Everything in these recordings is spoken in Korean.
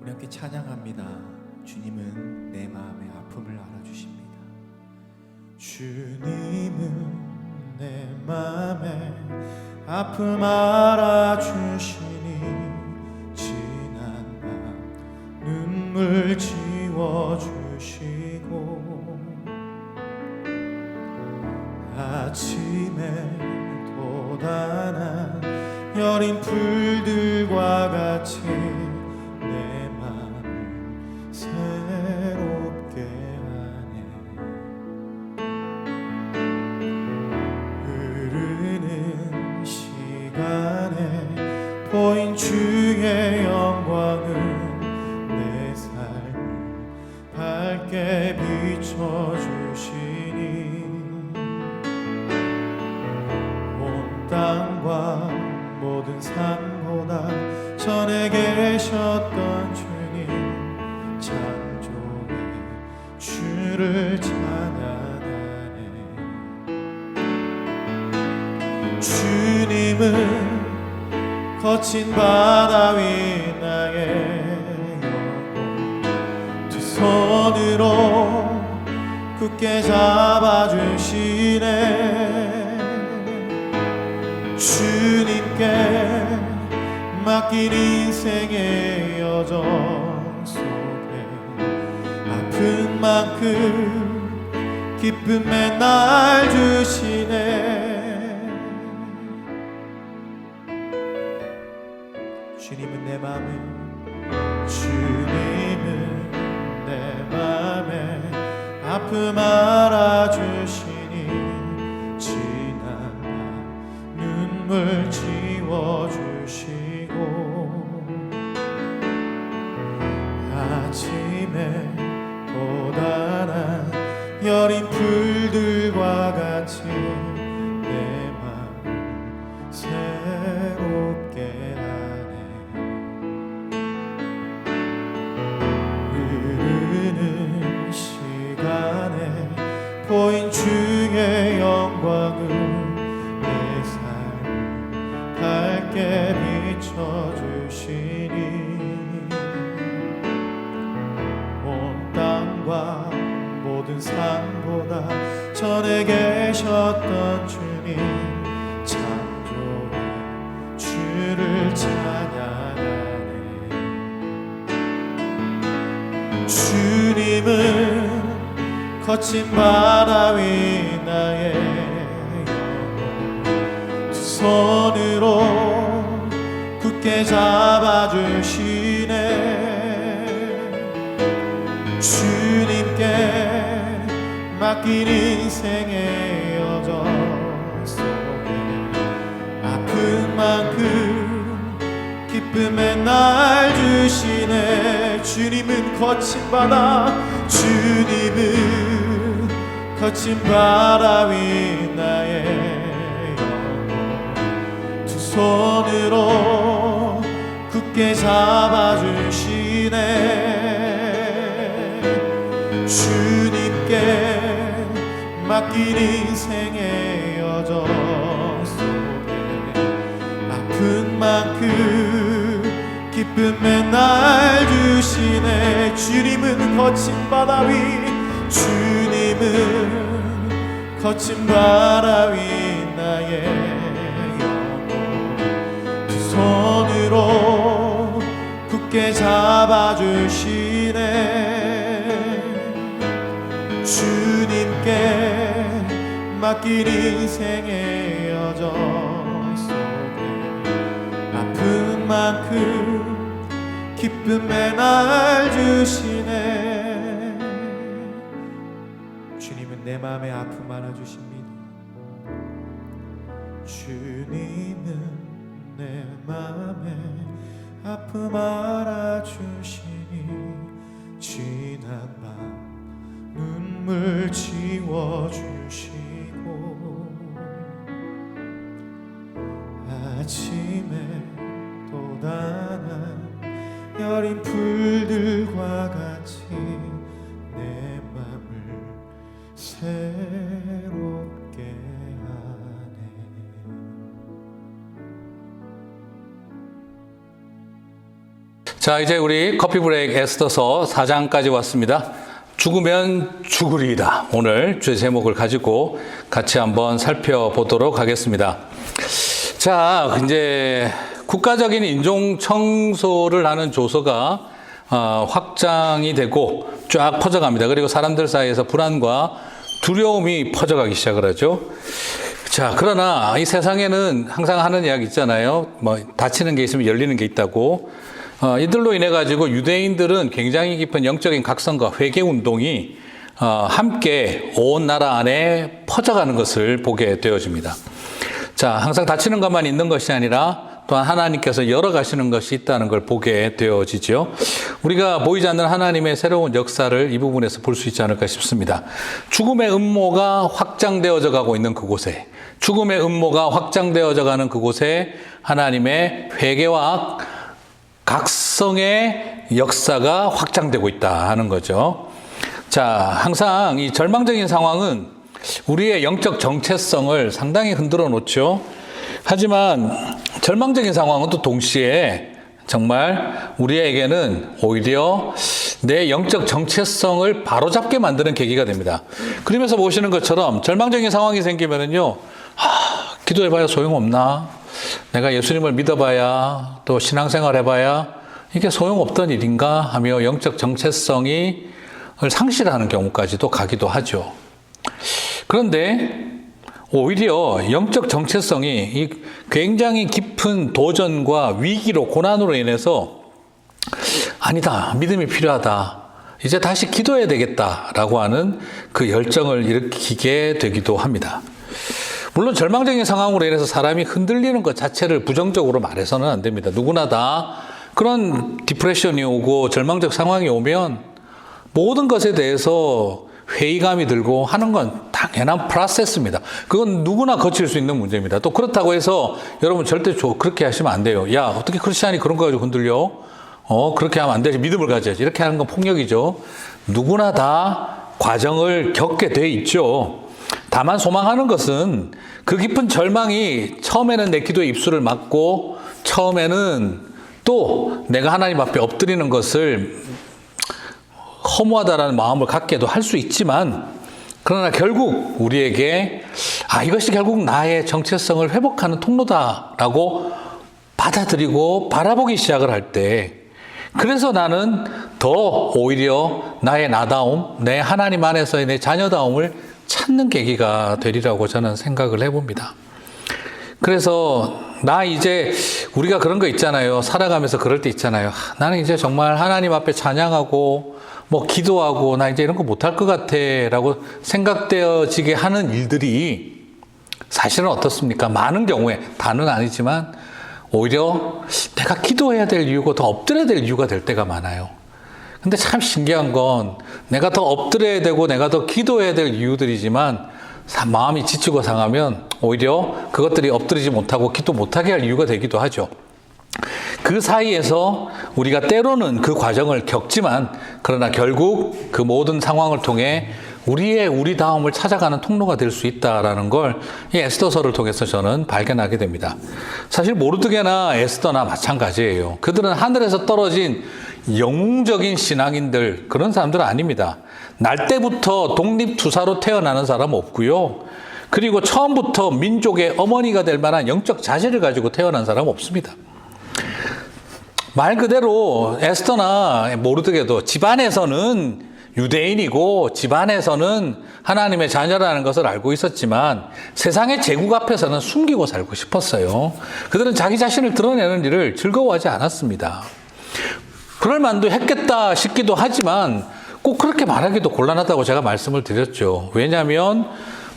우리 함께 찬양합니다. 주님은 내 마음의 아픔을 알아주십니다. 주님은 내 마음의 아픔 알아주시니 지난 밤 눈물 지워주시고 아침에 돋아난 여린 풀들과 같이 내 마음을 새롭게 하네. 흐르는 시간에 보인 주의 영광은 내 삶을 밝게 비춰주시니 온 땅과 모든 산보다 전에 계셨던 주님 창조의 주를 찬양하네. 주님은 거친 바다 위 나의 영혼 두 손으로 굳게 잡아주시네. 주님께 맡긴 인생의 여정 속에 아픈 만큼 기쁨 맨날 주시네. 주님은 내 맘에 주님은 내 맘에 아픔 알아주시니 지난 밤 눈물 지워주시고 아침에 돋아난 여린 풀들과 같이 내 맘을 새롭게 하네. 흐르는 시간에 보인 주의 영광을 내 삶을 밝게 비춰주시니 온 땅과 모든 산보다 전에 계셨던 주님 창조의 주를 찬양하네. 주님은 거친 바다 위 나의 영혼 두 손으로 굳게 잡아주시네. 주님께 맡긴 인생의 여정 속에 아픈 만큼 기쁨 맨날 주시네. 주님은 거친 바다 주님은 거친 바다 위 나의 영혼 두 손으로 굳게 잡아주시네. 주님께 맡긴 인생의 여정 속에 아픈 만큼 기쁨 맨날 주시네. 주님은 거친 바다 위 주님은 거친 바다 위 나의 영혼 두 손으로 굳게 잡아주시네. 주님께 맡긴 인생의 여정 속에 아픈 만큼 기쁨 맨날 주시네. 주님은 내 마음의 아픔 알아주십니다. 주님은 내 마음의 아픔 알아주시니 지난 밤 눈물 지워주시고 아침에 돋아난 여린 풀들과 같이 내 맘을 새롭게 하네. 자, 이제 우리 커피 브레이크 에스더서 4장까지 왔습니다. 죽으면 죽으리이다. 오늘 주의 제목을 가지고 같이 한번 살펴보도록 하겠습니다. 자, 이제 국가적인 인종 청소를 하는 조서가 확장이 되고 쫙 퍼져갑니다. 그리고 사람들 사이에서 불안과 두려움이 퍼져가기 시작을 하죠. 자, 그러나 이 세상에는 항상 하는 이야기 있잖아요. 뭐 닫히는 게 있으면 열리는 게 있다고. 이들로 인해 가지고 유대인들은 굉장히 깊은 영적인 각성과 회개 운동이 함께 온 나라 안에 퍼져가는 것을 보게 되어집니다. 자, 항상 닫히는 것만 있는 것이 아니라 또한 하나님께서 열어가시는 것이 있다는 걸 보게 되어지죠. 우리가 보이지 않는 하나님의 새로운 역사를 이 부분에서 볼 수 있지 않을까 싶습니다. 죽음의 음모가 확장되어져 가고 있는 그곳에, 죽음의 음모가 확장되어져 가는 그곳에 하나님의 회개와 각성의 역사가 확장되고 있다 하는 거죠. 자, 항상 이 절망적인 상황은 우리의 영적 정체성을 상당히 흔들어 놓죠. 하지만 절망적인 상황은 또 동시에 정말 우리에게는 오히려 내 영적 정체성을 바로잡게 만드는 계기가 됩니다. 그러면서 보시는 것처럼 절망적인 상황이 생기면은요, 기도해봐야 소용없나? 내가 예수님을 믿어봐야, 또 신앙생활 해봐야 이게 소용없던 일인가 하며 영적 정체성이 상실하는 경우까지도 가기도 하죠. 그런데 오히려 영적 정체성이 이 굉장히 깊은 도전과 위기로, 고난으로 인해서 아니다, 믿음이 필요하다, 이제 다시 기도해야 되겠다라고 하는 그 열정을 일으키게 되기도 합니다. 물론 절망적인 상황으로 인해서 사람이 흔들리는 것 자체를 부정적으로 말해서는 안 됩니다. 누구나 다 그런 디프레션이 오고 절망적 상황이 오면 모든 것에 대해서 회의감이 들고 하는 건 당연한 프로세스입니다. 그건 누구나 거칠 수 있는 문제입니다. 또 그렇다고 해서 여러분 절대 그렇게 하시면 안 돼요. 야, 어떻게 크리스찬이 그런 거 가지고 흔들려? 그렇게 하면 안 되지. 믿음을 가져야지. 이렇게 하는 건 폭력이죠. 누구나 다 과정을 겪게 돼 있죠. 다만 소망하는 것은 그 깊은 절망이 처음에는 내 기도의 입술을 막고 처음에는 또 내가 하나님 앞에 엎드리는 것을 허무하다라는 마음을 갖게도 할 수 있지만, 그러나 결국 우리에게 이것이 결국 나의 정체성을 회복하는 통로다라고 받아들이고 바라보기 시작을 할 때, 그래서 나는 더 오히려 나의 나다움, 내 하나님 안에서의 내 자녀다움을 찾는 계기가 되리라고 저는 생각을 해봅니다. 그래서 이제 우리가 그런 거 있잖아요. 살아가면서 그럴 때 있잖아요. 나는 이제 정말 하나님 앞에 찬양하고 기도하고 나 이제 이런 거 못할 것 같아 라고 생각되어지게 하는 일들이 사실은 어떻습니까? 많은 경우에, 다는 아니지만 오히려 내가 기도해야 될 이유고 더 엎드려야 될 이유가 될 때가 많아요. 근데 참 신기한 건 내가 더 엎드려야 되고 내가 더 기도해야 될 이유들이지만 마음이 지치고 상하면 오히려 그것들이 엎드리지 못하고 기도 못하게 할 이유가 되기도 하죠. 그 사이에서 우리가 때로는 그 과정을 겪지만, 그러나 결국 그 모든 상황을 통해 우리다움을 찾아가는 통로가 될 수 있다라는 걸 이 에스더서를 통해서 저는 발견하게 됩니다. 사실 모르드게나 에스더나 마찬가지예요. 그들은 하늘에서 떨어진 영웅적인 신앙인들, 그런 사람들은 아닙니다. 날 때부터 독립투사로 태어나는 사람 없고요. 그리고 처음부터 민족의 어머니가 될 만한 영적 자질을 가지고 태어난 사람 없습니다. 말 그대로 에스더나 모르드게도 집안에서는 유대인이고 집안에서는 하나님의 자녀라는 것을 알고 있었지만 세상의 제국 앞에서는 숨기고 살고 싶었어요. 그들은 자기 자신을 드러내는 일을 즐거워하지 않았습니다. 그럴 만도 했겠다 싶기도 하지만 꼭 그렇게 말하기도 곤란하다고 제가 말씀을 드렸죠. 왜냐하면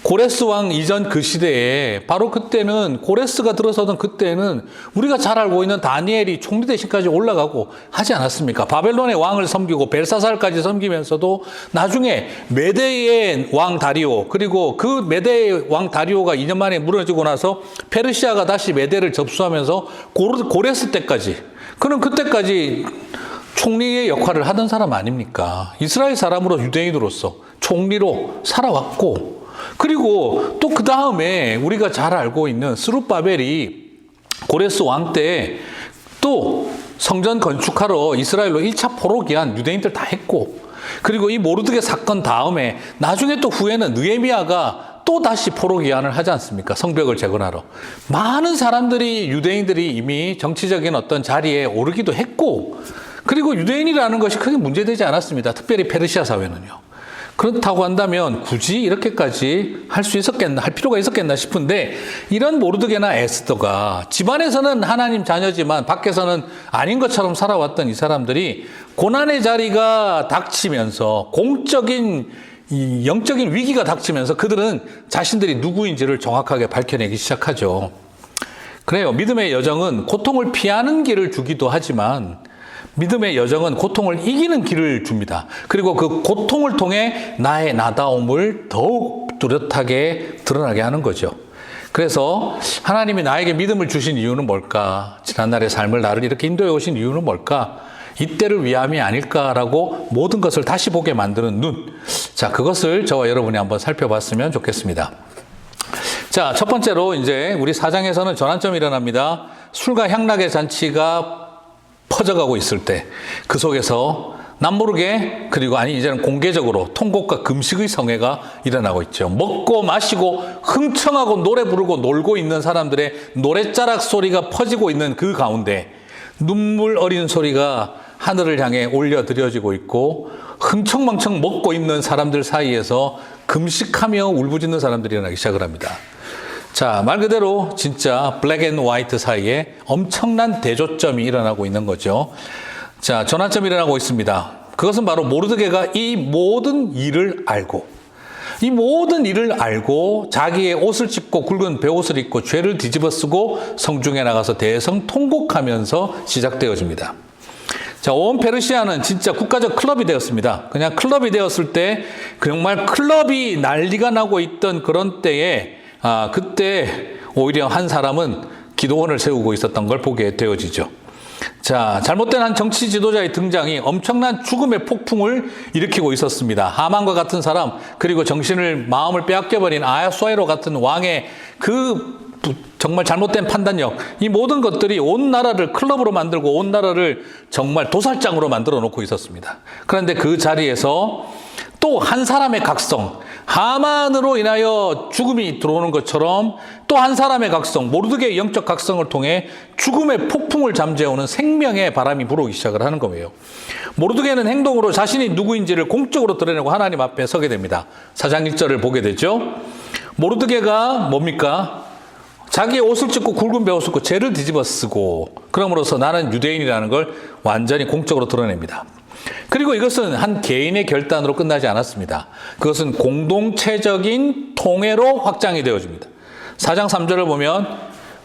고레스 왕 이전 그 시대에, 바로 그때는 고레스가 들어서던 그때는 우리가 잘 알고 있는 다니엘이 총리 대신까지 올라가고 하지 않았습니까? 바벨론의 왕을 섬기고 벨사살까지 섬기면서도 나중에 메대의 왕 다리오, 그리고 그 메대의 왕 다리오가 2년 만에 무너지고 나서 페르시아가 다시 메대를 접수하면서 고레스 때까지, 그는 그때까지 총리의 역할을 하던 사람 아닙니까? 이스라엘 사람으로, 유대인으로서 총리로 살아왔고, 그리고 또 그 다음에 우리가 잘 알고 있는 스룹바벨이 고레스 왕 때 또 성전 건축하러 이스라엘로 1차 포로기한 유대인들 다 했고, 그리고 이 모르드게 사건 다음에 나중에 또 후에는 느헤미야가 또 다시 포로기한을 하지 않습니까? 성벽을 재건하러. 많은 사람들이, 유대인들이 이미 정치적인 어떤 자리에 오르기도 했고, 그리고 유대인이라는 것이 크게 문제되지 않았습니다. 특별히 페르시아 사회는요. 그렇다고 한다면 굳이 이렇게까지 할 필요가 있었겠나 싶은데, 이런 모르드게나 에스더가 집안에서는 하나님 자녀지만 밖에서는 아닌 것처럼 살아왔던 이 사람들이 고난의 자리가 닥치면서, 공적인 이 영적인 위기가 닥치면서 그들은 자신들이 누구인지를 정확하게 밝혀내기 시작하죠. 그래요. 믿음의 여정은 고통을 피하는 길을 주기도 하지만 믿음의 여정은 고통을 이기는 길을 줍니다. 그리고 그 고통을 통해 나의 나다움을 더욱 뚜렷하게 드러나게 하는 거죠. 그래서 하나님이 나에게 믿음을 주신 이유는 뭘까? 지난날의 삶을 나를 이렇게 인도해 오신 이유는 뭘까? 이때를 위함이 아닐까라고 모든 것을 다시 보게 만드는 눈. 자, 그것을 저와 여러분이 한번 살펴봤으면 좋겠습니다. 자, 첫 번째로 이제 우리 4장에서는 전환점이 일어납니다. 술과 향락의 잔치가 퍼져가고 있을 때 그 속에서 남모르게, 그리고 이제는 공개적으로 통곡과 금식의 성회가 일어나고 있죠. 먹고 마시고 흥청하고 노래 부르고 놀고 있는 사람들의 노랫자락 소리가 퍼지고 있는 그 가운데 눈물 어린 소리가 하늘을 향해 올려드려지고 있고, 흥청망청 먹고 있는 사람들 사이에서 금식하며 울부짖는 사람들이 일어나기 시작을 합니다. 자, 말 그대로 진짜 블랙 앤 화이트 사이에 엄청난 대조점이 일어나고 있는 거죠. 자, 전환점이 일어나고 있습니다. 그것은 바로 모르드게가 이 모든 일을 알고 자기의 옷을 찢고 굵은 베옷을 입고 죄를 뒤집어 쓰고 성중에 나가서 대성 통곡하면서 시작되어집니다. 자, 온 페르시아는 진짜 국가적 클럽이 되었습니다. 그냥 클럽이 되었을 때, 정말 클럽이 난리가 나고 있던 그런 때에, 그때 오히려 한 사람은 기도원을 세우고 있었던 걸 보게 되어지죠. 자, 잘못된 한 정치 지도자의 등장이 엄청난 죽음의 폭풍을 일으키고 있었습니다. 하만과 같은 사람, 그리고 마음을 빼앗겨버린 아하수에로 같은 왕의 그 정말 잘못된 판단력, 이 모든 것들이 온 나라를 클럽으로 만들고 온 나라를 정말 도살장으로 만들어 놓고 있었습니다. 그런데 그 자리에서 또 한 사람의 각성, 하만으로 인하여 죽음이 들어오는 것처럼 또 한 사람의 각성, 모르드게의 영적 각성을 통해 죽음의 폭풍을 잠재우는 생명의 바람이 불어오기 시작을 하는 거예요. 모르드게는 행동으로 자신이 누구인지를 공적으로 드러내고 하나님 앞에 서게 됩니다. 4장 1절을 보게 되죠. 모르드게가 뭡니까? 자기의 옷을 찢고 굵은 베옷을 입고 죄를 뒤집어 쓰고, 그럼으로써 나는 유대인이라는 걸 완전히 공적으로 드러냅니다. 그리고 이것은 한 개인의 결단으로 끝나지 않았습니다. 그것은 공동체적인 통해로 확장이 되어집니다. 4장 3절을 보면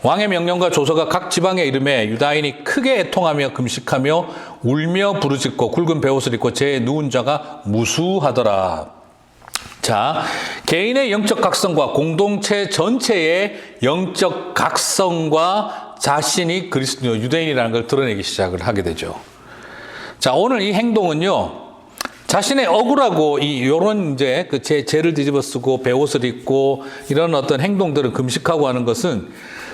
왕의 명령과 조서가 각 지방에 이름에 유다인이 크게 애통하며 금식하며 울며 부르짖고 굵은 베옷을 입고 죄에 누운 자가 무수하더라. 자, 개인의 영적 각성과 공동체 전체의 영적 각성과 자신이 그리스도 유대인이라는 걸 드러내기 시작을 하게 되죠. 자, 오늘 이 행동은요, 자신의 억울하고 요런 이제 그 죄를 뒤집어 쓰고 베옷을 입고 이런 어떤 행동들을 금식하고 하는 것은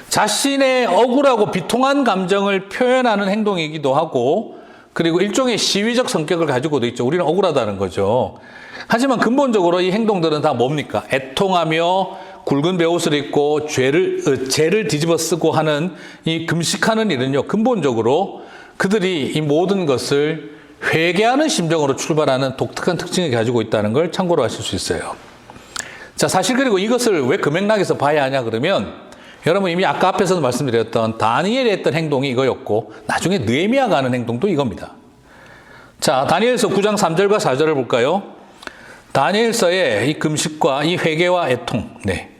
자신의 억울하고 비통한 감정을 표현하는 행동이기도 하고, 그리고 일종의 시위적 성격을 가지고도 있죠. 우리는 억울하다는 거죠. 하지만 근본적으로 이 행동들은 다 뭡니까? 애통하며 굵은 베옷을 입고 죄를 뒤집어 쓰고 하는 이 금식하는 일은요, 근본적으로 그들이 이 모든 것을 회개하는 심정으로 출발하는 독특한 특징을 가지고 있다는 걸 참고로 하실 수 있어요. 자, 사실 그리고 이것을 왜 그 맥락에서 봐야 하냐 그러면, 여러분 이미 아까 앞에서도 말씀드렸던 다니엘이 했던 행동이 이거였고, 나중에 느헤미야가 하는 행동도 이겁니다. 자, 다니엘서 9장 3절과 4절을 볼까요? 다니엘서의 이 금식과 이 회개와 애통,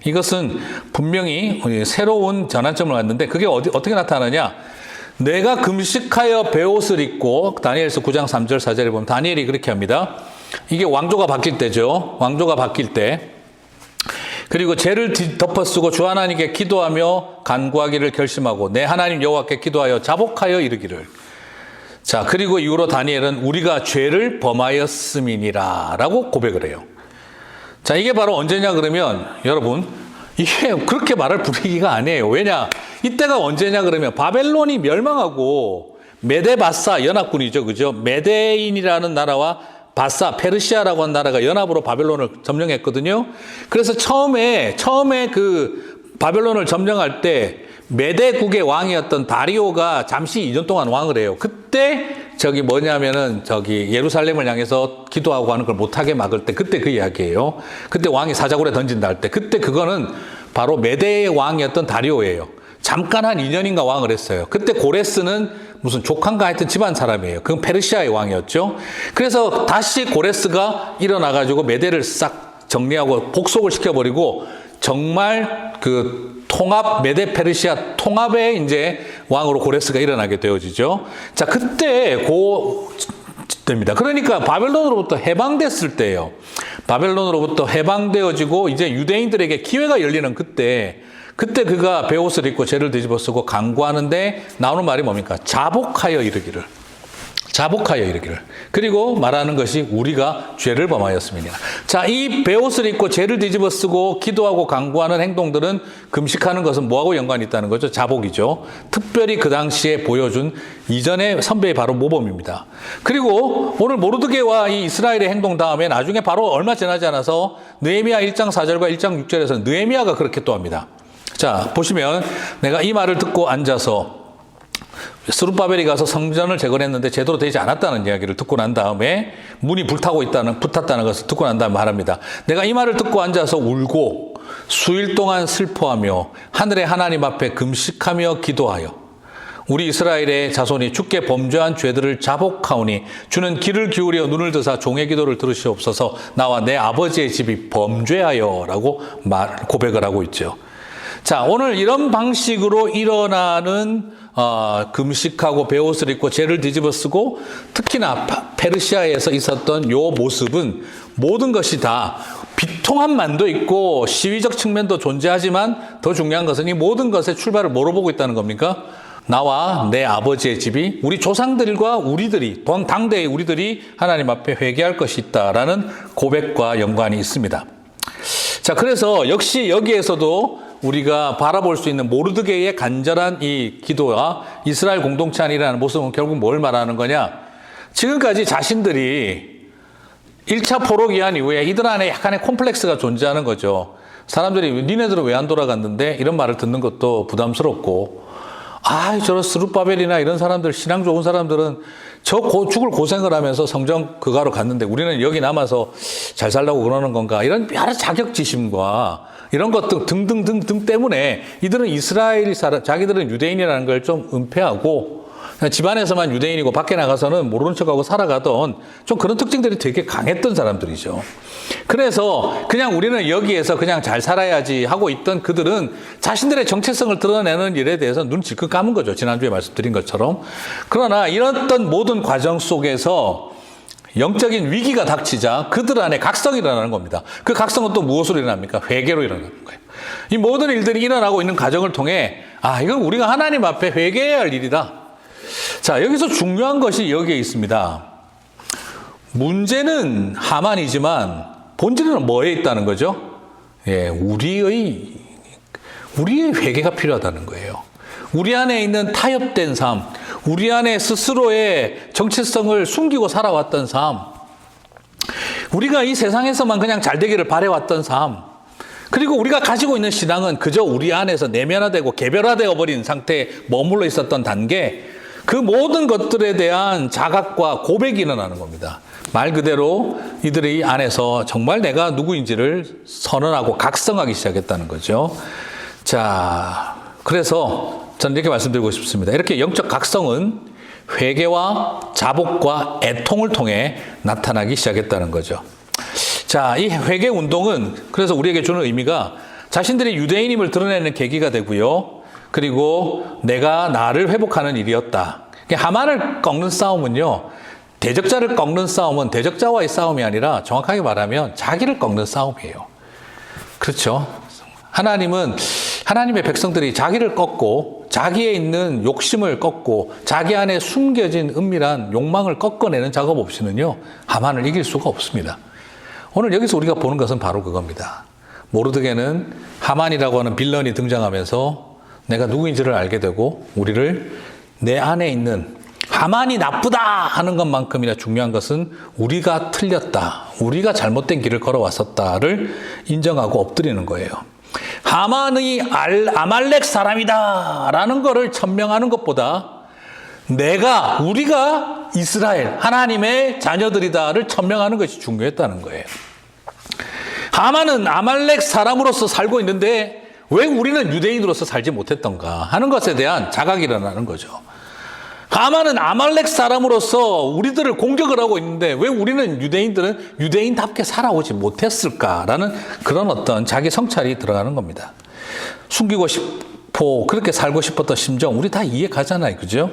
이것은 분명히 새로운 전환점을 갖는데, 그게 어떻게 나타나냐? 내가 금식하여 베옷을 입고, 다니엘서 9장 3절 4절에 보면 다니엘이 그렇게 합니다. 이게 왕조가 바뀔 때죠. 왕조가 바뀔 때. 그리고 죄를 덮어쓰고 주 하나님께 기도하며 간구하기를 결심하고 내 하나님 여호와께 기도하여 자복하여 이르기를. 자, 그리고 이후로 다니엘은 우리가 죄를 범하였음이니라 라고 고백을 해요. 자, 이게 바로 언제냐 그러면, 여러분 이게 그렇게 말할 분위기가 아니에요. 왜냐? 이때가 언제냐 그러면 바벨론이 멸망하고 메데바사 연합군이죠. 그죠? 메데인이라는 나라와 바사, 페르시아라고 하는 나라가 연합으로 바벨론을 점령했거든요. 그래서 처음에 그 바벨론을 점령할 때 메데국의 왕이었던 다리오가 잠시 2년 동안 왕을 해요. 그때 예루살렘을 향해서 기도하고 하는 걸 못하게 막을 때 그때 그 이야기예요. 그때 왕이 사자굴에 던진다 할 때 그때 그거는 바로 메데의 왕이었던 다리오예요. 잠깐 한 2년인가 왕을 했어요. 그때 고레스는 무슨 족한가 하여튼 집안 사람이에요. 그건 페르시아의 왕이었죠. 그래서 다시 고레스가 일어나가지고 메데를 싹 정리하고 복속을 시켜버리고 정말 그 메데 페르시아 통합의 이제 왕으로 고레스가 일어나게 되어지죠. 자, 그때 됩니다. 그러니까 바벨론으로부터 해방됐을 때예요. 바벨론으로부터 해방되어지고 이제 유대인들에게 기회가 열리는 그때 그가 베옷을 입고 죄를 뒤집어 쓰고 간구하는데 나오는 말이 뭡니까? 자복하여 이르기를. 그리고 말하는 것이 우리가 죄를 범하였음이니라. 자, 이 베옷을 입고 죄를 뒤집어 쓰고 기도하고 간구하는 행동들은 금식하는 것은 뭐하고 연관이 있다는 거죠? 자복이죠. 특별히 그 당시에 보여준 이전의 선배의 바로 모범입니다. 그리고 오늘 모르드게와 이 이스라엘의 행동 다음에 나중에 바로 얼마 지나지 않아서 느헤미야 1장 4절과 1장 6절에서 느헤미야가 그렇게 또 합니다. 자, 보시면 내가 이 말을 듣고 앉아서 스룹바벨이 가서 성전을 재건했는데 제대로 되지 않았다는 이야기를 듣고 난 다음에 문이 붙었다는 것을 듣고 난 다음에 말합니다. 내가 이 말을 듣고 앉아서 울고 수일 동안 슬퍼하며 하늘의 하나님 앞에 금식하며 기도하여 우리 이스라엘의 자손이 주께 범죄한 죄들을 자복하오니 주는 귀를 기울여 눈을 드사 종의 기도를 들으시옵소서 나와 내 아버지의 집이 범죄하여 라고 고백을 하고 있죠. 자, 오늘 이런 방식으로 일어나는 금식하고 베옷을 입고 죄를 뒤집어 쓰고 특히나 페르시아에서 있었던 요 모습은 모든 것이 다 비통한 만도 있고 시위적 측면도 존재하지만 더 중요한 것은 이 모든 것의 출발을 뭐로 보고 있다는 겁니까? 나와 내 아버지의 집이 우리 조상들과 우리들이 당대의 우리들이 하나님 앞에 회개할 것이 있다라는 고백과 연관이 있습니다. 자, 그래서 역시 여기에서도 우리가 바라볼 수 있는 모르드게의 간절한 이 기도와 이스라엘 공동체 안이라는 모습은 결국 뭘 말하는 거냐? 지금까지 자신들이 1차 포로 기한 이후에 이들 안에 약간의 콤플렉스가 존재하는 거죠. 사람들이 니네들은 왜 안 돌아갔는데? 이런 말을 듣는 것도 부담스럽고 저런 스룹바벨이나 이런 사람들, 신앙 좋은 사람들은 죽을 고생을 하면서 성전 그가로 갔는데 우리는 여기 남아서 잘 살라고 그러는 건가? 이런 여러 자격지심과 이런 것들 등등등등 때문에 이들은 이스라엘 사람, 자기들은 유대인이라는 걸 좀 은폐하고 집안에서만 유대인이고 밖에 나가서는 모르는 척하고 살아가던 좀 그런 특징들이 되게 강했던 사람들이죠. 그래서 그냥 우리는 여기에서 그냥 잘 살아야지 하고 있던 그들은 자신들의 정체성을 드러내는 일에 대해서 눈 질끈 감은 거죠. 지난주에 말씀드린 것처럼. 그러나 이런 모든 과정 속에서 영적인 위기가 닥치자 그들 안에 각성이 일어나는 겁니다. 그 각성은 또 무엇으로 일어납니까? 회개로 일어나는 거예요. 이 모든 일들이 일어나고 있는 과정을 통해 이건 우리가 하나님 앞에 회개해야 할 일이다. 자, 여기서 중요한 것이 여기에 있습니다. 문제는 하만이지만 본질은 뭐에 있다는 거죠? 우리의 회개가 필요하다는 거예요. 우리 안에 있는 타협된 삶, 우리 안에 스스로의 정체성을 숨기고 살아왔던 삶, 우리가 이 세상에서만 그냥 잘 되기를 바래왔던 삶, 그리고 우리가 가지고 있는 신앙은 그저 우리 안에서 내면화되고 개별화되어 버린 상태에 머물러 있었던 단계, 그 모든 것들에 대한 자각과 고백이 일어나는 겁니다. 말 그대로 이들이 안에서 정말 내가 누구인지를 선언하고 각성하기 시작했다는 거죠. 자, 그래서 저는 이렇게 말씀드리고 싶습니다. 이렇게 영적 각성은 회개와 자복과 애통을 통해 나타나기 시작했다는 거죠. 자, 이 회개 운동은 그래서 우리에게 주는 의미가 자신들이 유대인임을 드러내는 계기가 되고요. 그리고 내가 나를 회복하는 일이었다. 하만을 꺾는 싸움은요, 대적자를 꺾는 싸움은 대적자와의 싸움이 아니라 정확하게 말하면 자기를 꺾는 싸움이에요. 그렇죠? 하나님은 하나님의 백성들이 자기를 꺾고 자기에 있는 욕심을 꺾고 자기 안에 숨겨진 은밀한 욕망을 꺾어내는 작업 없이는요, 하만을 이길 수가 없습니다. 오늘 여기서 우리가 보는 것은 바로 그겁니다. 모르드게는 하만이라고 하는 빌런이 등장하면서 내가 누구인지를 알게 되고 우리를 내 안에 있는 하만이 나쁘다 하는 것만큼이나 중요한 것은 우리가 틀렸다, 우리가 잘못된 길을 걸어왔었다를 인정하고 엎드리는 거예요. 하만이 아말렉 사람이다 라는 거를 천명하는 것보다 우리가 이스라엘 하나님의 자녀들이다를 천명하는 것이 중요했다는 거예요. 하만은 아말렉 사람으로서 살고 있는데 왜 우리는 유대인으로서 살지 못했던가 하는 것에 대한 자각이 일어나는 거죠. 하만은 아말렉 사람으로서 우리들을 공격을 하고 있는데 왜 우리는 유대인들은 유대인답게 살아오지 못했을까라는 그런 어떤 자기 성찰이 들어가는 겁니다. 숨기고 싶고 그렇게 살고 싶었던 심정 우리 다 이해 가잖아요. 그죠?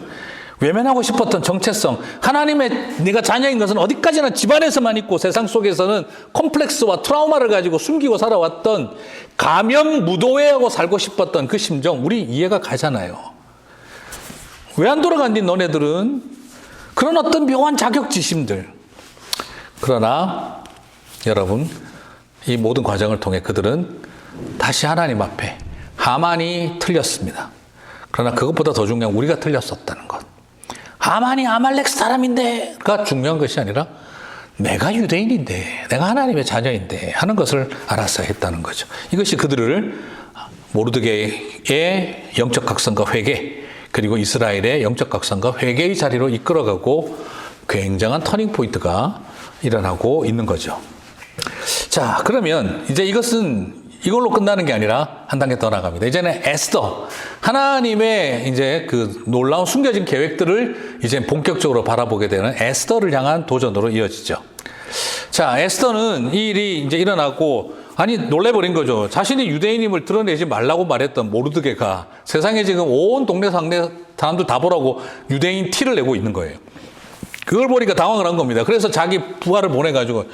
외면하고 싶었던 정체성, 하나님의 내가 자녀인 것은 어디까지나 집안에서만 있고 세상 속에서는 콤플렉스와 트라우마를 가지고 숨기고 살아왔던 가면 무도회하고 살고 싶었던 그 심정 우리 이해가 가잖아요. 왜 안 돌아간디 너네들은? 그런 어떤 묘한 자격지심들. 그러나 여러분 이 모든 과정을 통해 그들은 다시 하나님 앞에 하만이 틀렸습니다. 그러나 그것보다 더 중요한 우리가 틀렸었다는 것. 하만이 아말렉 사람인데가 중요한 것이 아니라 내가 유대인인데 내가 하나님의 자녀인데 하는 것을 알았어야 했다는 거죠. 이것이 그들을 모르드게의 영적 각성과 회개 그리고 이스라엘의 영적 각성과 회개의 자리로 이끌어가고 굉장한 터닝 포인트가 일어나고 있는 거죠. 자, 그러면 이제 이걸로 끝나는 게 아니라 한 단계 더 나갑니다. 이제는 에스더, 하나님의 이제 그 놀라운 숨겨진 계획들을 이제 본격적으로 바라보게 되는 에스더를 향한 도전으로 이어지죠. 자, 에스더는 이 일이 이제 일어나고 놀래버린 거죠. 자신이 유대인임을 드러내지 말라고 말했던 모르드게가 세상에 지금 온 동네 상대 사람들 다 보라고 유대인 티를 내고 있는 거예요. 그걸 보니까 당황을 한 겁니다. 그래서 자기 부하를 보내가지고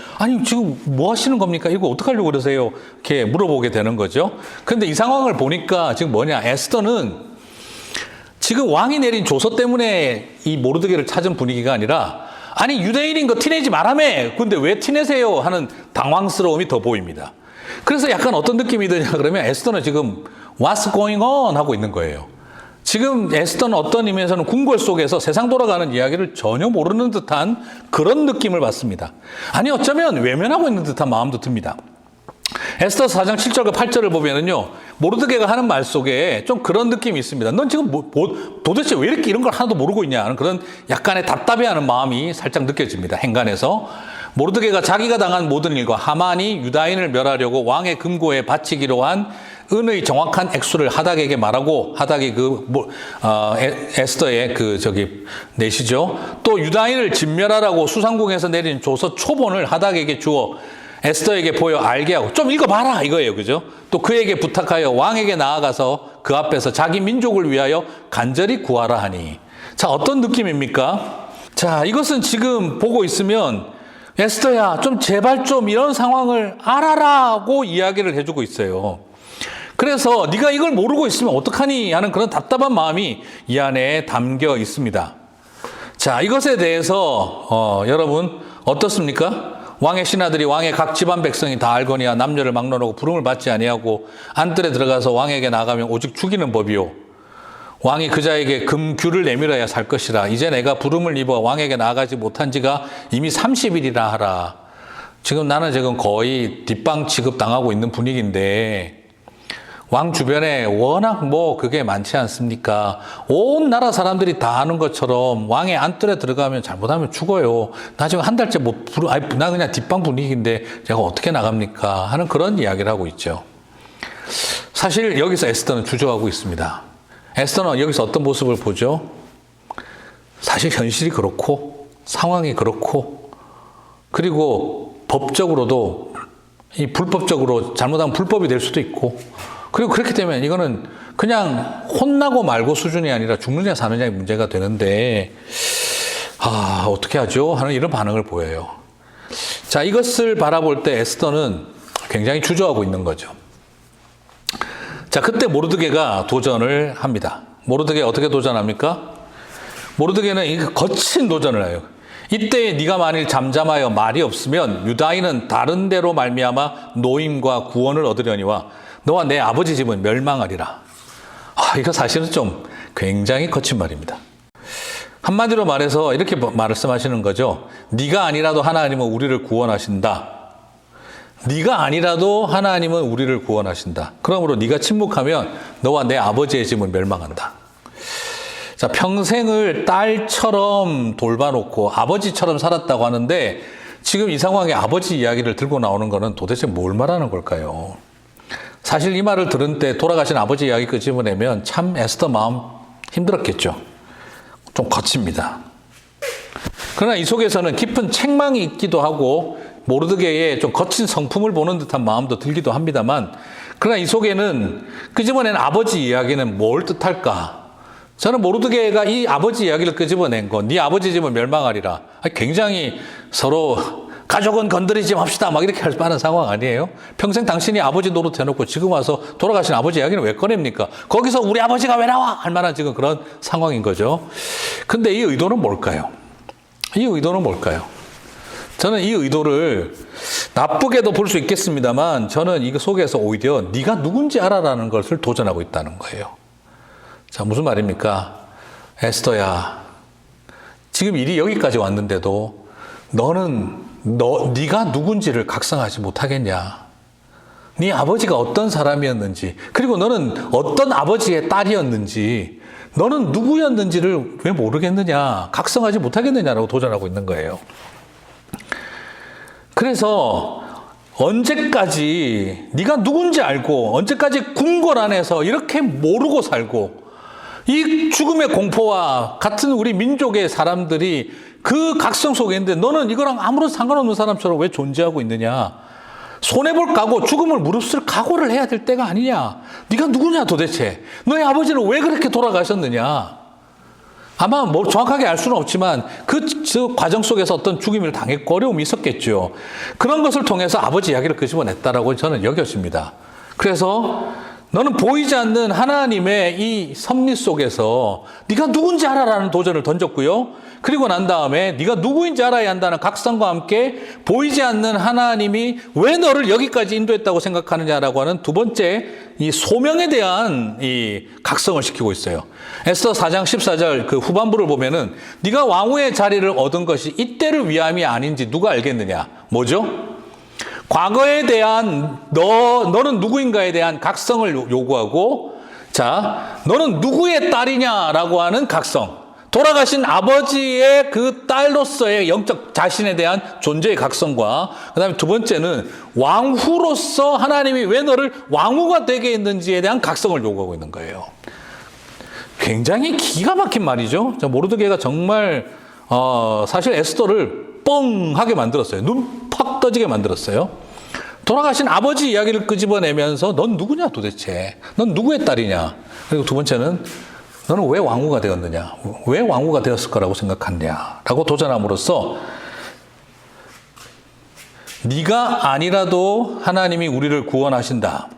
지금 뭐 하시는 겁니까? 이거 어떡하려고 그러세요? 이렇게 물어보게 되는 거죠. 그런데 이 상황을 보니까 지금 에스더는 지금 왕이 내린 조서 때문에 이 모르드게를 찾은 분위기가 아니라 유대인인 거 티내지 말라며. 근데 왜 티내세요? 하는 당황스러움이 더 보입니다. 그래서 약간 어떤 느낌이 드냐 그러면 에스더는 지금 What's going on? 하고 있는 거예요. 지금 에스더는 어떤 의미에서는 궁궐 속에서 세상 돌아가는 이야기를 전혀 모르는 듯한 그런 느낌을 받습니다. 어쩌면 외면하고 있는 듯한 마음도 듭니다. 에스더 4장 7절과 8절을 보면은요, 모르드게가 하는 말 속에 좀 그런 느낌이 있습니다. 넌 지금 도대체 왜 이렇게 이런 걸 하나도 모르고 있냐 하는 그런 약간의 답답해하는 마음이 살짝 느껴집니다. 행간에서. 모르드게가 자기가 당한 모든 일과 하만이 유다인을 멸하려고 왕의 금고에 바치기로 한 은의 정확한 액수를 하닥에게 말하고, 하닥이 에스더의 내시죠. 또 유다인을 진멸하라고 수상궁에서 내린 조서 초본을 하닥에게 주어 에스더에게 보여 알게 하고 좀 읽어봐라 이거예요. 그죠? 또 그에게 부탁하여 왕에게 나아가서 그 앞에서 자기 민족을 위하여 간절히 구하라 하니. 자, 어떤 느낌입니까? 자, 이것은 지금 보고 있으면 에스더야, 제발 이런 상황을 알아라고 이야기를 해주고 있어요. 그래서 네가 이걸 모르고 있으면 어떡하니 하는 그런 답답한 마음이 이 안에 담겨 있습니다. 자, 이것에 대해서 여러분 어떻습니까? 왕의 신하들이 왕의 각 집안 백성이 다 알거니와 남녀를 막론하고 부름을 받지 아니하고 안뜰에 들어가서 왕에게 나가면 오직 죽이는 법이요. 왕이 그자에게 금규를 내밀어야 살 것이라. 이제 내가 부름을 입어 왕에게 나아가지 못한 지가 이미 30일이라 하라. 나는 거의 뒷방 취급당하고 있는 분위기인데 왕 주변에 워낙 그게 많지 않습니까? 온 나라 사람들이 다 아는 것처럼 왕의 안뜰에 들어가면 잘못하면 죽어요. 나 지금 한 달째 나 그냥 뒷방 분위기인데 제가 어떻게 나갑니까? 하는 그런 이야기를 하고 있죠. 사실 여기서 에스더는 주저하고 있습니다. 에스더는 여기서 어떤 모습을 보죠? 사실 현실이 그렇고 상황이 그렇고 그리고 법적으로도 불법적으로 잘못하면 불법이 될 수도 있고 그리고 그렇게 되면 이거는 그냥 혼나고 말고 수준이 아니라 죽느냐 사느냐의 문제가 되는데 어떻게 하죠? 하는 이런 반응을 보여요. 자, 이것을 바라볼 때 에스더는 굉장히 주저하고 있는 거죠. 자, 그때 모르드게가 도전을 합니다. 모르드게 어떻게 도전합니까? 모르드게는 이 거친 도전을 해요. 이때 네가 만일 잠잠하여 말이 없으면 유다인은 다른 데로 말미암아 노임과 구원을 얻으려니와 너와 내 아버지 집은 멸망하리라. 이거 사실은 좀 굉장히 거친 말입니다. 한마디로 말해서 이렇게 말씀하시는 거죠. 네가 아니라도 하나님은 우리를 구원하신다. 네가 아니라도 하나님은 우리를 구원하신다. 그러므로 네가 침묵하면 너와 내 아버지의 집은 멸망한다. 자, 평생을 딸처럼 돌봐놓고 아버지처럼 살았다고 하는데 지금 이 상황에 아버지 이야기를 들고 나오는 거는 도대체 뭘 말하는 걸까요? 사실 이 말을 들은 때 돌아가신 아버지 이야기 끄집어내면 참 에스더 마음 힘들었겠죠. 좀 거칩니다. 그러나 이 속에서는 깊은 책망이 있기도 하고 모르드게의 좀 거친 성품을 보는 듯한 마음도 들기도 합니다만, 그러나 이 속에는 끄집어낸 아버지 이야기는 뭘 뜻할까? 저는 모르드게가 이 아버지 이야기를 끄집어낸 거, 네 아버지 집은 멸망하리라. 굉장히 서로 가족은 건드리지 맙시다 막 이렇게 할 만한 상황 아니에요? 평생 당신이 아버지 노릇 해놓고 지금 와서 돌아가신 아버지 이야기는 왜 꺼냅니까? 거기서 우리 아버지가 왜 나와? 할 만한 지금 그런 상황인 거죠. 근데 이 의도는 뭘까요? 이 의도는 뭘까요? 저는 이 의도를 나쁘게도 볼 수 있겠습니다만 저는 이 속에서 오히려 네가 누군지 알아라는 것을 도전하고 있다는 거예요. 자, 무슨 말입니까? 에스더야, 지금 일이 여기까지 왔는데도 네가 누군지를 각성하지 못하겠냐? 네 아버지가 어떤 사람이었는지, 그리고 너는 어떤 아버지의 딸이었는지, 너는 누구였는지를 왜 모르겠느냐? 각성하지 못하겠느냐라고 도전하고 있는 거예요. 그래서 언제까지 네가 누군지 알고 언제까지 궁궐 안에서 이렇게 모르고 살고 이 죽음의 공포와 같은 우리 민족의 사람들이 그 각성 속에 있는데 너는 이거랑 아무런 상관없는 사람처럼 왜 존재하고 있느냐? 손해볼 각오, 죽음을 무릅쓸 각오를 해야 될 때가 아니냐? 네가 누구냐 도대체? 너의 아버지는 왜 그렇게 돌아가셨느냐? 아마 뭐 정확하게 알 수는 없지만 그 과정 속에서 어떤 죽임을 당했고 어려움이 있었겠죠. 그런 것을 통해서 아버지 이야기를 끄집어냈다라고 저는 여겼습니다. 그래서 너는 보이지 않는 하나님의 이 섭리 속에서 네가 누군지 알아라는 도전을 던졌고요. 그리고 난 다음에 네가 누구인지 알아야 한다는 각성과 함께 보이지 않는 하나님이 왜 너를 여기까지 인도했다고 생각하느냐라고 하는 두 번째 이 소명에 대한 이 각성을 시키고 있어요. 에스더 4장 14절 그 후반부를 보면은 네가 왕후의 자리를 얻은 것이 이때를 위함이 아닌지 누가 알겠느냐? 뭐죠? 과거에 대한 너는 누구인가에 대한 각성을 요구하고, 자, 너는 누구의 딸이냐라고 하는 각성. 돌아가신 아버지의 그 딸로서의 영적 자신에 대한 존재의 각성과 그다음에 두 번째는 왕후로서 하나님이 왜 너를 왕후가 되게 했는지에 대한 각성을 요구하고 있는 거예요. 굉장히 기가 막힌 말이죠. 모르드게가 정말 사실 에스더를 뻥하게 만들었어요. 눈 팍 떠지게 만들었어요. 돌아가신 아버지 이야기를 끄집어내면서 넌 누구냐 도대체? 넌 누구의 딸이냐? 그리고 두 번째는 너는 왜 왕후가 되었느냐? 왜 왕후가 되었을 거라고 생각하느냐? 라고 도전함으로써 네가 아니라도 하나님이 우리를 구원하신다.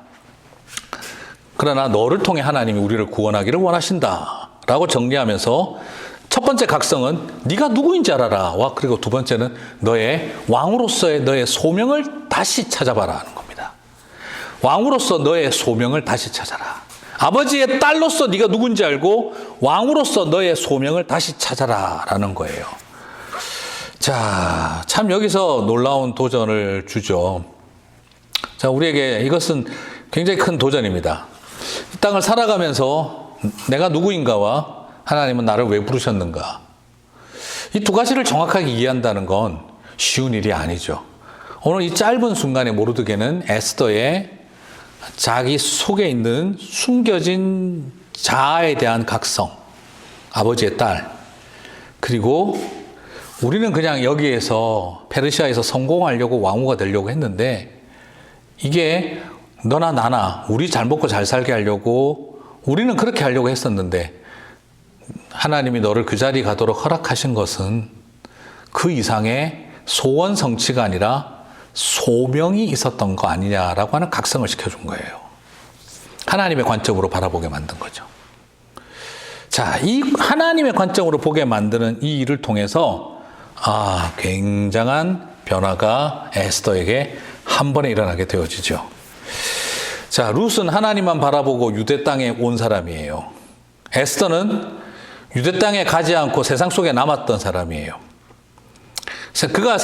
그러나 너를 통해 하나님이 우리를 구원하기를 원하신다. 라고 정리하면서 첫 번째 각성은 네가 누구인지 알아라. 와, 그리고 두 번째는 너의 왕으로서의 너의 소명을 다시 찾아봐라 하는 겁니다. 왕으로서 너의 소명을 다시 찾아라. 아버지의 딸로서 네가 누군지 알고 왕으로서 너의 소명을 다시 찾아라 라는 거예요. 자, 참 여기서 놀라운 도전을 주죠. 자, 우리에게 이것은 굉장히 큰 도전입니다. 이 땅을 살아가면서 내가 누구인가와 하나님은 나를 왜 부르셨는가? 이 두 가지를 정확하게 이해한다는 건 쉬운 일이 아니죠. 오늘 이 짧은 순간에 모르드게는 에스더의 자기 속에 있는 숨겨진 자아에 대한 각성, 아버지의 딸, 그리고 우리는 그냥 여기에서 페르시아에서 성공하려고 왕후가 되려고 했는데 이게 너나 나나 우리 잘 먹고 잘 살게 하려고 우리는 그렇게 하려고 했었는데 하나님이 너를 그 자리 가도록 허락하신 것은 그 이상의 소원 성취가 아니라 소명이 있었던 거 아니냐라고 하는 각성을 시켜준 거예요. 하나님의 관점으로 바라보게 만든 거죠. 자, 이 하나님의 관점으로 보게 만드는 이 일을 통해서 굉장한 변화가 에스더에게 한 번에 일어나게 되어지죠. 자, 룻은 하나님만 바라보고 유대 땅에 온 사람이에요. 에스더는 유대 땅에 가지 않고 세상 속에 남았던 사람이에요. 그가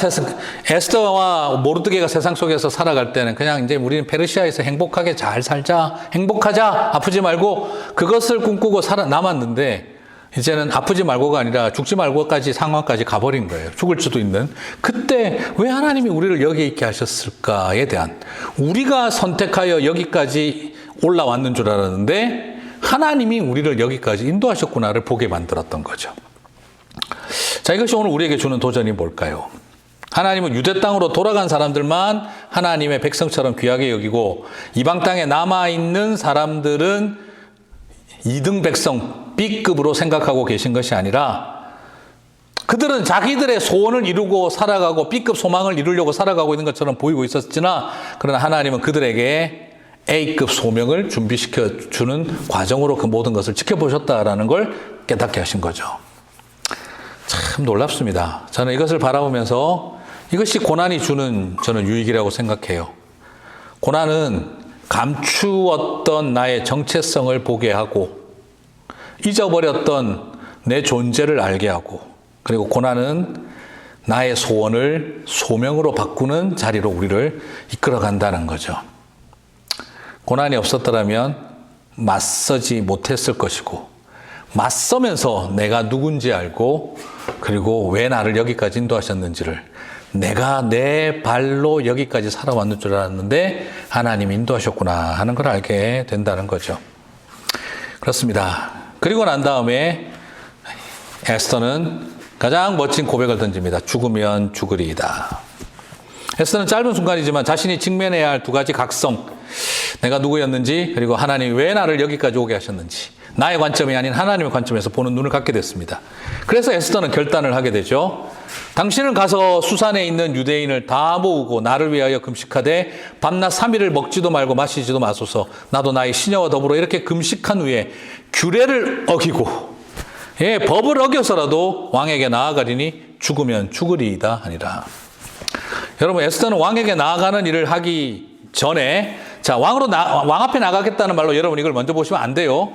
에스더와 모르드게가 세상 속에서 살아갈 때는 그냥 이제 우리는 페르시아에서 행복하게 잘 살자, 행복하자, 아프지 말고 그것을 꿈꾸고 남았는데 이제는 아프지 말고가 아니라 죽지 말고까지 상황까지 가버린 거예요. 죽을 수도 있는. 그때 왜 하나님이 우리를 여기 있게 하셨을까에 대한, 우리가 선택하여 여기까지 올라왔는 줄 알았는데 하나님이 우리를 여기까지 인도하셨구나를 보게 만들었던 거죠. 자, 이것이 오늘 우리에게 주는 도전이 뭘까요? 하나님은 유대 땅으로 돌아간 사람들만 하나님의 백성처럼 귀하게 여기고 이방 땅에 남아있는 사람들은 2등 백성, B급으로 생각하고 계신 것이 아니라 그들은 자기들의 소원을 이루고 살아가고 B급 소망을 이루려고 살아가고 있는 것처럼 보이고 있었으나 그러나 하나님은 그들에게 A급 소명을 준비시켜 주는 과정으로 그 모든 것을 지켜보셨다라는 걸 깨닫게 하신 거죠. 참 놀랍습니다. 저는 이것을 바라보면서 이것이 고난이 주는 저는 유익이라고 생각해요. 고난은 감추었던 나의 정체성을 보게 하고 잊어버렸던 내 존재를 알게 하고, 그리고 고난은 나의 소원을 소명으로 바꾸는 자리로 우리를 이끌어간다는 거죠. 고난이 없었더라면 맞서지 못했을 것이고 맞서면서 내가 누군지 알고 그리고 왜 나를 여기까지 인도하셨는지를, 내가 내 발로 여기까지 살아왔는 줄 알았는데 하나님이 인도하셨구나 하는 걸 알게 된다는 거죠. 그렇습니다. 그리고 난 다음에 에스더는 가장 멋진 고백을 던집니다. 죽으면 죽으리이다. 에스더는 짧은 순간이지만 자신이 직면해야 할 두 가지 각성, 내가 누구였는지 그리고 하나님이 왜 나를 여기까지 오게 하셨는지, 나의 관점이 아닌 하나님의 관점에서 보는 눈을 갖게 됐습니다. 그래서 에스더는 결단을 하게 되죠. 당신은 가서 수산에 있는 유대인을 다 모으고 나를 위하여 금식하되 밤낮 3일을 먹지도 말고 마시지도 마소서. 나도 나의 시녀와 더불어 이렇게 금식한 후에 규례를 어기고 법을 어겨서라도 왕에게 나아가리니 죽으면 죽으리이다 하니라. 여러분, 에스더는 왕에게 나아가는 일을 하기 전에, 자, 왕 앞에 나가겠다는 말로 여러분 이걸 먼저 보시면 안 돼요.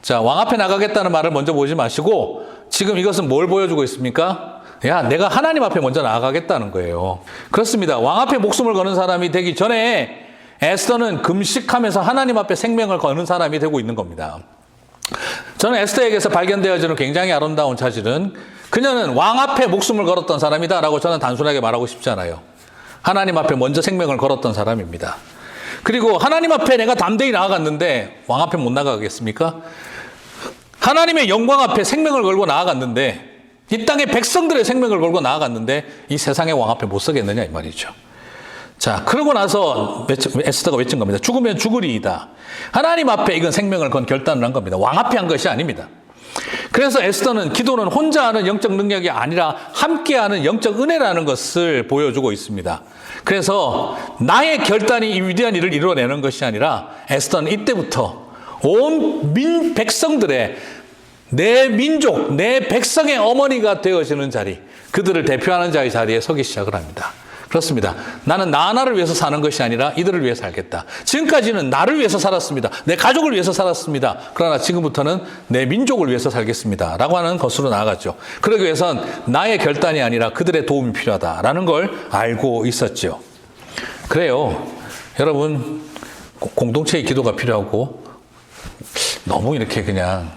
자, 왕 앞에 나가겠다는 말을 먼저 보지 마시고 지금 이것은 뭘 보여주고 있습니까? 야, 내가 하나님 앞에 먼저 나가겠다는 거예요. 그렇습니다. 왕 앞에 목숨을 거는 사람이 되기 전에 에스더는 금식하면서 하나님 앞에 생명을 거는 사람이 되고 있는 겁니다. 저는 에스더에게서 발견되어지는 굉장히 아름다운 사실은 그녀는 왕 앞에 목숨을 걸었던 사람이다라고 저는 단순하게 말하고 싶지 않아요. 하나님 앞에 먼저 생명을 걸었던 사람입니다. 그리고 하나님 앞에 내가 담대히 나아갔는데 왕 앞에 못 나가겠습니까? 하나님의 영광 앞에 생명을 걸고 나아갔는데, 이 땅의 백성들의 생명을 걸고 나아갔는데 이 세상의 왕 앞에 못 서겠느냐 이 말이죠. 자, 그러고 나서 에스더가 외친 겁니다. 죽으면 죽으리이다. 하나님 앞에 이건 생명을 건 결단을 한 겁니다. 왕 앞에 한 것이 아닙니다. 그래서 에스더는 기도는 혼자 하는 영적 능력이 아니라 함께하는 영적 은혜라는 것을 보여주고 있습니다. 그래서 나의 결단이 이 위대한 일을 이루어내는 것이 아니라 에스더는 이때부터 온 백성들의, 내 민족, 내 백성의 어머니가 되어지는 자리, 그들을 대표하는 자의 자리에 서기 시작을 합니다. 그렇습니다. 나는 나 하나를 위해서 사는 것이 아니라 이들을 위해 살겠다. 지금까지는 나를 위해서 살았습니다. 내 가족을 위해서 살았습니다. 그러나 지금부터는 내 민족을 위해서 살겠습니다. 라고 하는 것으로 나아갔죠. 그러기 위해선 나의 결단이 아니라 그들의 도움이 필요하다라는 걸 알고 있었죠. 그래요. 여러분, 공동체의 기도가 필요하고 너무 이렇게 그냥,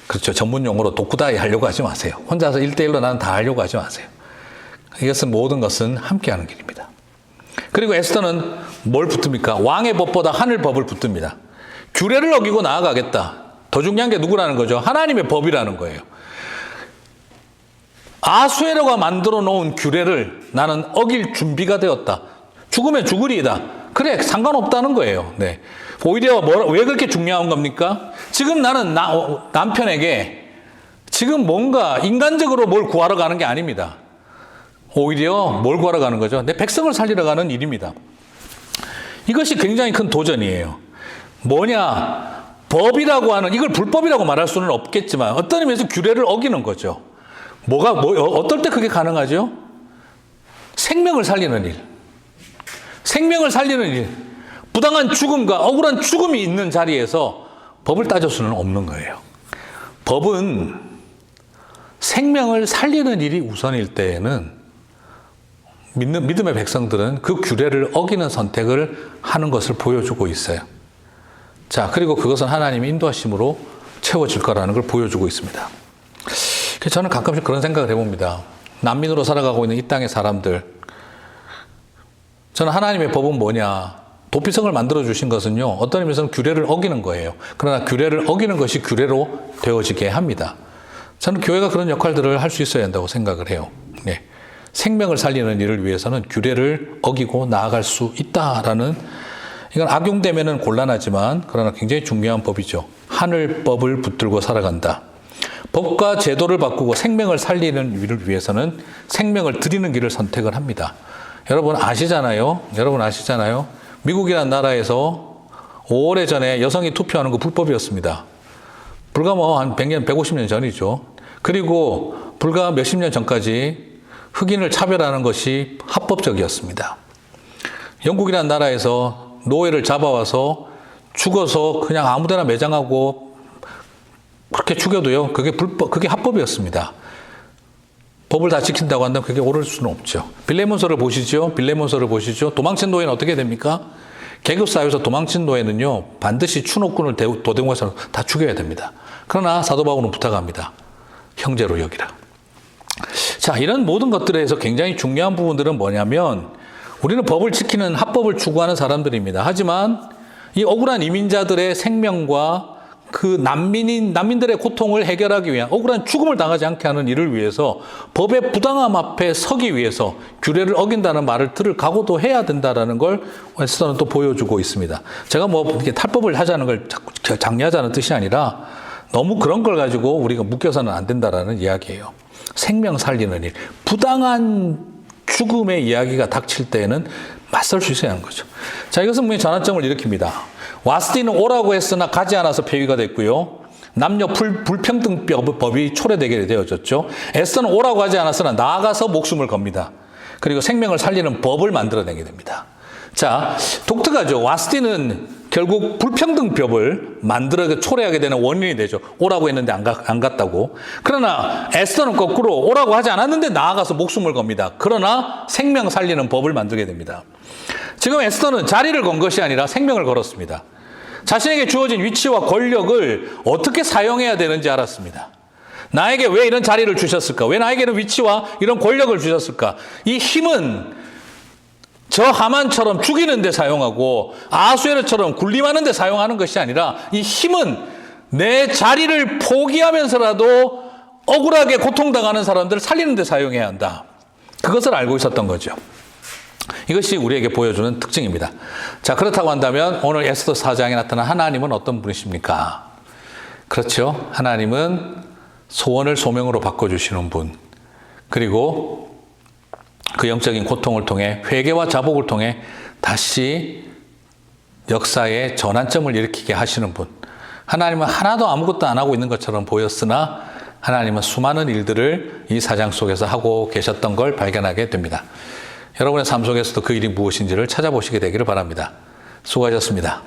그렇죠, 전문 용어로 독구다이 하려고 하지 마세요. 혼자서 1대1로 나는 다 하려고 하지 마세요. 이것은 모든 것은 함께하는 길입니다. 그리고 에스더는 뭘 붙듭니까? 왕의 법보다 하늘 법을 붙듭니다. 규례를 어기고 나아가겠다. 더 중요한 게 누구라는 거죠? 하나님의 법이라는 거예요. 아수에로가 만들어 놓은 규례를 나는 어길 준비가 되었다. 죽으면 죽으리이다. 그래, 상관없다는 거예요. 네. 오히려 왜 그렇게 중요한 겁니까? 지금 나는 남편에게 지금 뭔가 인간적으로 뭘 구하러 가는 게 아닙니다. 오히려 뭘 구하러 가는 거죠? 내 백성을 살리러 가는 일입니다. 이것이 굉장히 큰 도전이에요. 뭐냐? 법이라고 하는, 이걸 불법이라고 말할 수는 없겠지만 어떤 의미에서 규례를 어기는 거죠. 어떨 때 그게 가능하죠? 생명을 살리는 일. 생명을 살리는 일. 부당한 죽음과 억울한 죽음이 있는 자리에서 법을 따질 수는 없는 거예요. 법은 생명을 살리는 일이 우선일 때에는 믿음의 백성들은 그 규례를 어기는 선택을 하는 것을 보여주고 있어요. 자, 그리고 그것은 하나님의 인도하심으로 채워질 거라는 걸 보여주고 있습니다. 그래서 저는 가끔씩 그런 생각을 해봅니다. 난민으로 살아가고 있는 이 땅의 사람들, 저는 하나님의 법은 뭐냐? 도피성을 만들어주신 것은요, 어떤 의미에서는 규례를 어기는 거예요. 그러나 규례를 어기는 것이 규례로 되어지게 합니다. 저는 교회가 그런 역할들을 할 수 있어야 한다고 생각을 해요. 네. 생명을 살리는 일을 위해서는 규례를 어기고 나아갈 수 있다라는, 이건 악용되면은 곤란하지만 그러나 굉장히 중요한 법이죠. 하늘법을 붙들고 살아간다. 법과 제도를 바꾸고 생명을 살리는 일을 위해서는 생명을 드리는 길을 선택을 합니다. 여러분 아시잖아요. 미국이라는 나라에서 오래전에 여성이 투표하는 거 불법이었습니다. 불과 한 100년, 150년 전이죠. 그리고 불과 몇십 년 전까지 흑인을 차별하는 것이 합법적이었습니다. 영국이라는 나라에서 노예를 잡아와서 죽어서 그냥 아무데나 매장하고 그렇게 죽여도요, 그게 합법이었습니다. 법을 다 지킨다고 한다면 그게 옳을 수는 없죠. 빌레몬서를 보시죠. 도망친 노예는 어떻게 됩니까? 계급사회에서 도망친 노예는요, 반드시 추노꾼을 도대모해서 다 죽여야 됩니다. 그러나 사도 바울은 부탁합니다. 형제로 여기라. 자, 이런 모든 것들에 대해서 굉장히 중요한 부분들은 뭐냐면, 우리는 법을 지키는 합법을 추구하는 사람들입니다. 하지만 이 억울한 이민자들의 생명과 그 난민들의 고통을 해결하기 위한, 억울한 죽음을 당하지 않게 하는 일을 위해서 법의 부당함 앞에 서기 위해서 규례를 어긴다는 말을 들을 각오도 해야 된다는 걸 에스더는 또 보여주고 있습니다. 제가 이렇게 탈법을 하자는 걸 장려하자는 뜻이 아니라 너무 그런 걸 가지고 우리가 묶여서는 안 된다라는 이야기예요. 생명 살리는 일, 부당한 죽음의 이야기가 닥칠 때에는 맞설 수 있어야 하는 거죠. 자, 이것은 분명히 전환점을 일으킵니다. 와스디는 오라고 했으나 가지 않아서 폐위가 됐고요. 남녀 불평등법이 초래되게 되어졌죠. 에스더는 오라고 하지 않았으나 나아가서 목숨을 겁니다. 그리고 생명을 살리는 법을 만들어내게 됩니다. 자, 독특하죠. 와스디는 결국 불평등법을 초래하게 되는 원인이 되죠. 오라고 했는데 안 갔다고. 그러나 에스더는 거꾸로 오라고 하지 않았는데 나아가서 목숨을 겁니다. 그러나 생명 살리는 법을 만들게 됩니다. 지금 에스더는 자리를 건 것이 아니라 생명을 걸었습니다. 자신에게 주어진 위치와 권력을 어떻게 사용해야 되는지 알았습니다. 나에게 왜 이런 자리를 주셨을까? 왜 나에게 이런 위치와 이런 권력을 주셨을까? 이 힘은 저 하만처럼 죽이는 데 사용하고 아수에르처럼 군림하는 데 사용하는 것이 아니라, 이 힘은 내 자리를 포기하면서라도 억울하게 고통당하는 사람들을 살리는 데 사용해야 한다. 그것을 알고 있었던 거죠. 이것이 우리에게 보여주는 특징입니다. 자, 그렇다고 한다면 오늘 에스더 4장에 나타난 하나님은 어떤 분이십니까? 그렇죠. 하나님은 소원을 소명으로 바꿔주시는 분, 그리고 그 영적인 고통을 통해 회개와 자복을 통해 다시 역사의 전환점을 일으키게 하시는 분. 하나님은 하나도 아무것도 안 하고 있는 것처럼 보였으나 하나님은 수많은 일들을 이 4장 속에서 하고 계셨던 걸 발견하게 됩니다. 여러분의 삶 속에서도 그 일이 무엇인지를 찾아보시게 되기를 바랍니다. 수고하셨습니다.